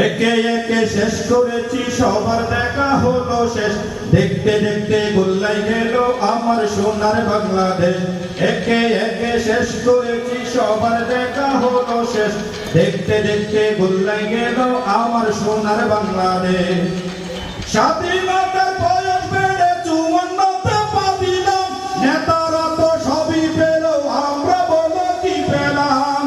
একে একে শেষ করেছি, সবার দেখা হলো শেষ। দেখতে দেখতে গোল্লাই গেল আমার সোনার বাংলাদেশ। একে একে শেষ করেছি, সবার দেখা হলো শেষ। দেখতে দেখতে গোল্লাই গেল আমার সোনার বাংলাদেশ। স্বাধীনতার বয়স বেড়ে ৫৪তে পা দিলাম, নেতারা তো সবই পেল, আমরা বলো কি পেলাম।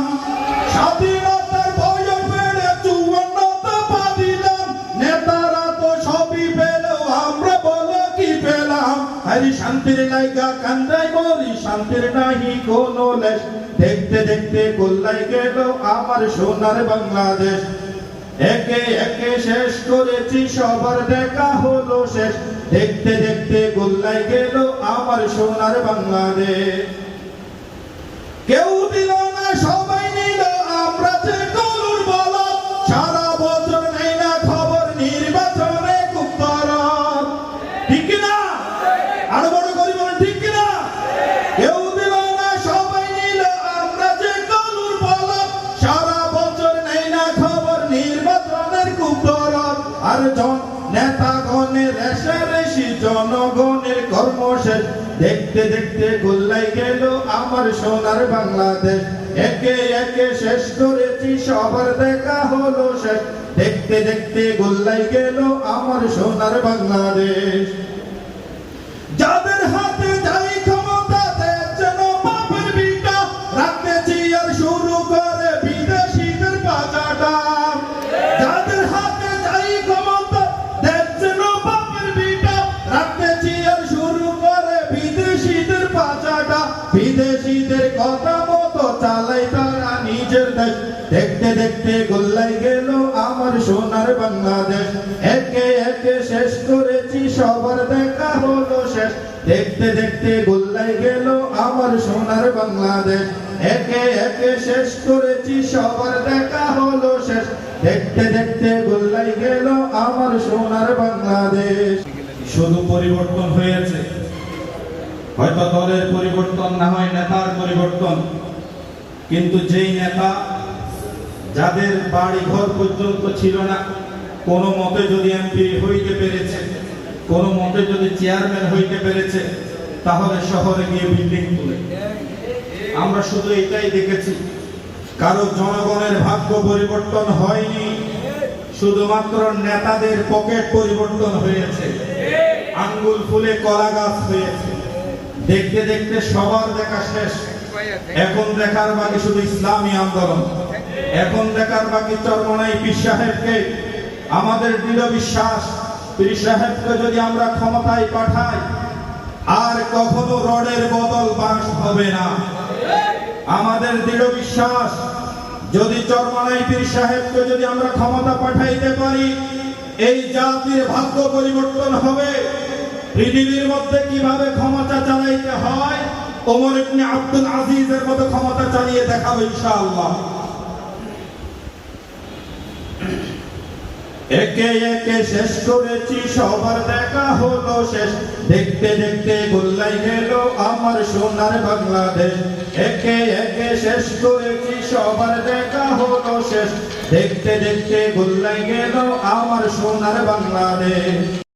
স্বাধীনতার বয়স বেড়ে ৫৪তে পা দিলাম, নেতারা তো সবই পেল, আমরা বলো কি পেলাম। আরে শান্তির লাইগা কান্দাই মরি, শান্তির নাহি কোনো লেশ। দেখতে দেখতে গোল্লাই গেল আমার সোনার বাংলাদেশ। একে একে শেষ করেছি, সবার দেখা হলো শেষ। দেখতে দেখতে গোল্লাই গেল আমার সোনার বাংলাদেশ। কেউ দিল না, সবাই নিল, আমরা যে কলুর বলা। সারা বছর নেই না খবর, নির্বাচনে খুব তরব। ঠিক না? আরো বড় করি বলেন, ঠিক কিনা? কেউ দিল না, সবাই নিল, আমরা যে কলুর বলা। সারা বছর নেই না খবর, নির্বাচনের খুব তরব। আর নেতাগণের রেশারেশি, জনগণের কর্মশেষ। দেখতে দেখতে গোল্লাই গেল আমার সোনার বাংলাদেশ। একে একে শেষ করেছি, সবার দেখা হলো শেষ। দেখতে দেখতে গোল্লাই গেল আমার সোনার বাংলাদেশ। যাদের হাতে যাই ক্ষমতা, দেশ যেন বাপের বিটা, রাখতে চেয়ার শুরু করে বিদেশিদের পাচাটা। যাদের হাতে যাই ক্ষমতা, দেশ যেন বাপের বিটা, রাখতে চেয়ার শুরু করে বিদেশিদের পাচাটা। বিদেশিদের কথা মতো চালাই তারা নিজের দেশ। দেখতে দেখতে গোল্লাই গেল আমার সোনার বাংলাদেশ। একে একে শেষ করেছি, সবার দেখা হলো শেষ। দেখতে দেখতে গোল্লাই গেল আমার সোনার বাংলাদেশ। একে একে শেষ করেছি, সবার দেখা হলো শেষ। দেখতে দেখতে গোল্লাই গেল আমার সোনার বাংলাদেশ। শুধু পরিবর্তন হয়েছে, হয়তো দলের পরিবর্তন, না হয় নেতার পরিবর্তন, কিন্তু যেই নেতা যাদের বাড়ি ঘর পর্যন্ত ছিল না, কোনো মতে যদি এমপি হইতে পেরেছে, কোনো মতে যদি চেয়ারম্যান হইতে পেরেছে, তাহলে শহরে গিয়ে বিল্ডিং তুলে। আমরা শুধু এটাই দেখেছি, কারো জনগণের ভাগ্য পরিবর্তন হয়নি, শুধুমাত্র নেতাদের পকেট পরিবর্তন হয়েছে। আঙ্গুল ফুলে কলা গাছ হয়েছে। দেখতে দেখতে সবার দেখা শেষ। এখন দেখার বাকি শুধু ইসলামী আন্দোলন। এখন দেখার বাকি চরমনাই পীর সাহেবকে। আমাদের দৃঢ় বিশ্বাস, পীর সাহেবকে যদি আমরা ক্ষমতায় পাঠাই, আর কখনো রডের বদল বাঁশ হবে না। আমাদের দৃঢ় বিশ্বাস, যদি চরমনাই পীর সাহেবকে যদি আমরা ক্ষমতা পাঠাইতে পারি, এই জাতির ভাগ্য পরিবর্তন হবে। পৃথিবীর মধ্যে কিভাবে ক্ষমতা চালাইতে হয়, ওমর ইবনে আব্দুল আজিজের মতো ক্ষমতা চালিয়ে দেখাবো ইনশাআল্লাহ। একে একে শেষ করেছি, সবার দেখা হলো শেষ। দেখতে দেখতে গোল্লাই গেল আমার সোনার বাংলাদেশ। একে একে শেষ করেছি, সবার দেখা হলো শেষ। দেখতে দেখতে গোল্লাই গেল আমার সোনার বাংলাদেশ।